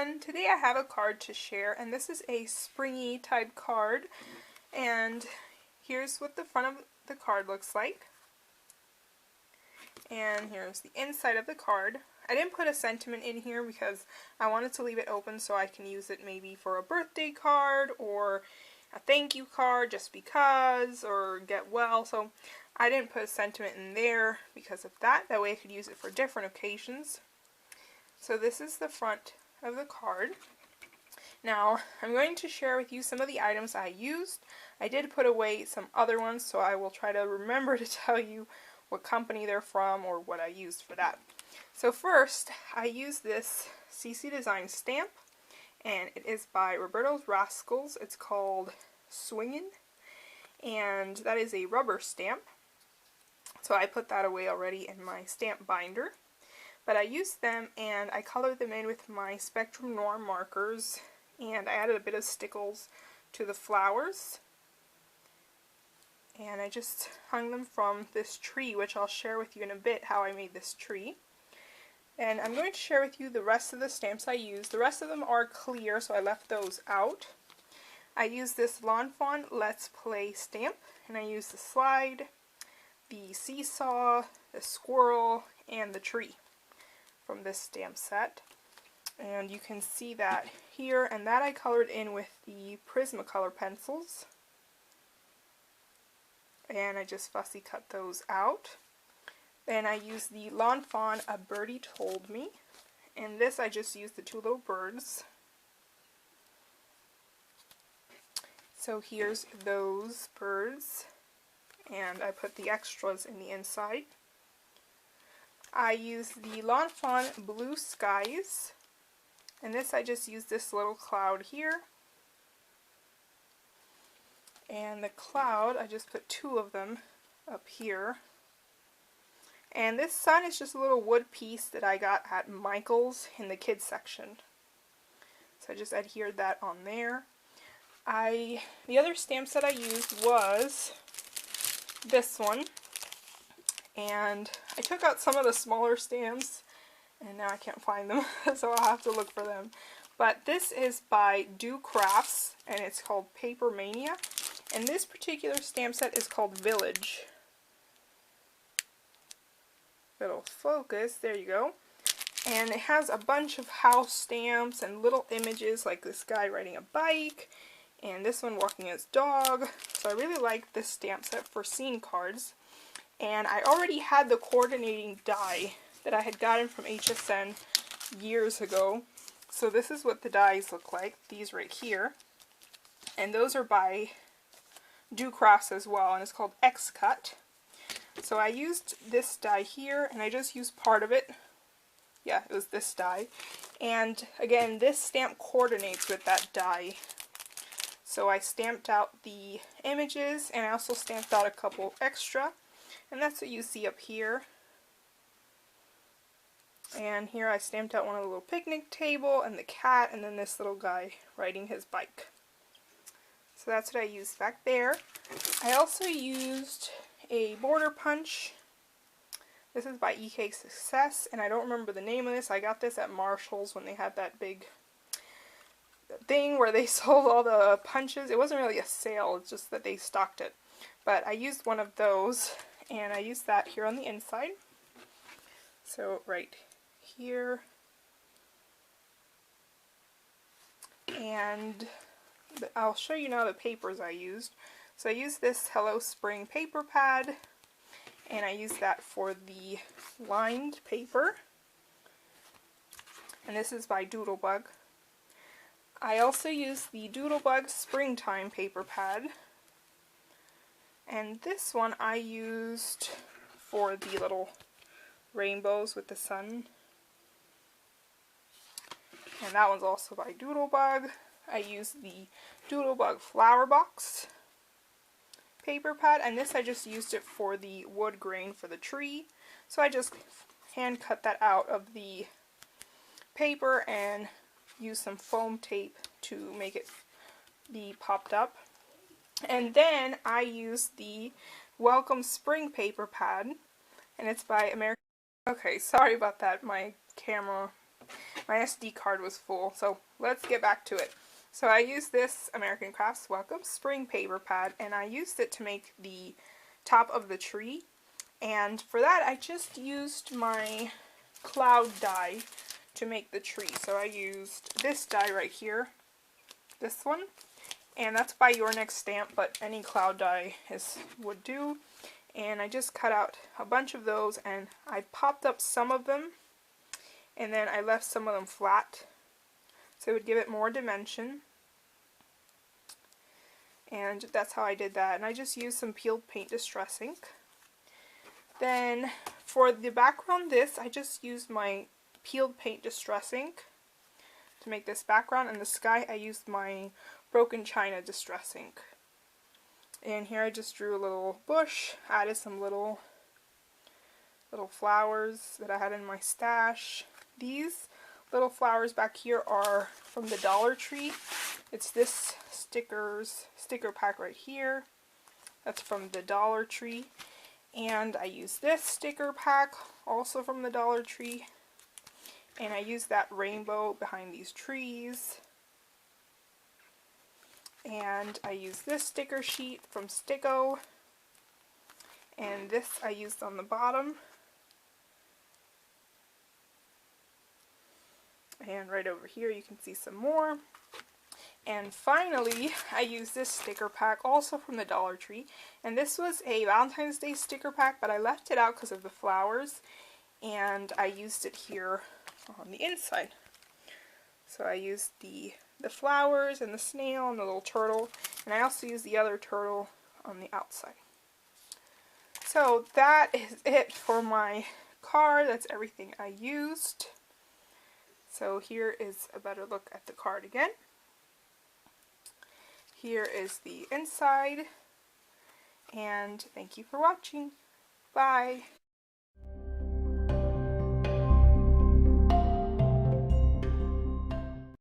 everyone! Today I have a card to share, and this is a springy type card, and here's what the front of the card looks like, and here's the inside of the card. I didn't put a sentiment in here because I wanted to leave it open so I can use it maybe for a birthday card or a thank you card just because, or get well, so I didn't put a sentiment in there because of that. That way I could use it for different occasions. So this is the front of the card. Now I'm going to share with you some of the items I used. I did put away some other ones, so I will try to remember to tell you what company they're from or what I used for that. So first, I used this CC Design stamp, and it is by Roberto's Rascals. It's called Swingin', and that is a rubber stamp. So I put that away already in my stamp binder. But I used them and I colored them in with my Spectrum Noir markers, and I added a bit of stickles to the flowers. And I just hung them from this tree, which I'll share with you in a bit how I made this tree. And I'm going to share with you the rest of the stamps I used. The rest of them are clear, so I left those out. I used this Lawn Fawn Let's Play stamp, and I used the slide, the seesaw, the squirrel, and the tree from this stamp set. And you can see that here, and that I colored in with the Prismacolor pencils. And I just fussy cut those out. Then I used the Lawn Fawn A Birdie Told Me, and this I just used the two little birds. So here's those birds, and I put the extras in the inside. I used the Lawn Fawn Blue Skies, and this I just used this little cloud here. And the cloud, I just put two of them up here. And this sun is just a little wood piece that I got at Michael's in the kids section. So I just adhered that on there. The other stamp set I used was this one. And I took out some of the smaller stamps, and now I can't find them, so I'll have to look for them. But this is by Do Crafts, and it's called Paper Mania. And this particular stamp set is called Village. It'll focus, there you go. And it has a bunch of house stamps and little images, like this guy riding a bike, and this one walking his dog. So I really like this stamp set for scene cards. And I already had the coordinating die that I had gotten from HSN years ago. So this is what the dies look like, these right here. And those are by Do Crafts as well, and it's called X-Cut. So I used this die here, and I just used part of it. Yeah, it was this die. And again, this stamp coordinates with that die. So I stamped out the images, and I also stamped out a couple extra. And that's what you see up here. And here I stamped out one of the little picnic table, and the cat, and then this little guy riding his bike. So that's what I used back there. I also used a border punch. This is by EK Success, and I don't remember the name of this. I got this at Marshall's when they had that big thing where they sold all the punches. It wasn't really a sale, it's just that they stocked it. But I used one of those, and I used that here on the inside. So right here. And I'll show you now the papers I used. So I used this Hello Spring paper pad, and I used that for the lined paper. And this is by Doodlebug. I also used the Doodlebug Springtime paper pad. And this one I used for the little rainbows with the sun. And that one's also by Doodlebug. I used the Doodlebug Flower Box paper pad, and this I just used it for the wood grain for the tree. So I just hand cut that out of the paper and used some foam tape to make it be popped up. And then I used the Welcome Spring paper pad, and it's by American. Okay, sorry about that. My camera my SD card was full. So let's get back to it. So I used this American Crafts Welcome Spring paper pad, and I used it to make the top of the tree. And for that, I just used my cloud die to make the tree. So I used this die right here, this one, and that's by Your Next Stamp, but any cloud die would do. And I just cut out a bunch of those, and I popped up some of them, and then I left some of them flat, so it would give it more dimension. And that's how I did that. And I just used some peeled paint distress ink. Then for the background, I just used my peeled paint distress ink to make this background, and the sky I used my Broken China distress ink. And here I just drew a little bush, added some little flowers that I had in my stash. These little flowers back here are from the Dollar Tree. It's this sticker pack right here. That's from the Dollar Tree. And I used this sticker pack, also from the Dollar Tree. And I used that rainbow behind these trees. And I used this sticker sheet from Sticko. And this I used on the bottom. And right over here you can see some more. And finally, I used this sticker pack, also from the Dollar Tree. And this was a Valentine's Day sticker pack, but I left it out because of the flowers. And I used it here on the inside. So I used the flowers and the snail and the little turtle. And I also used the other turtle on the outside. So that is it for my card. That's everything I used. So here is a better look at the card again. Here is the inside, and thank you for watching. Bye!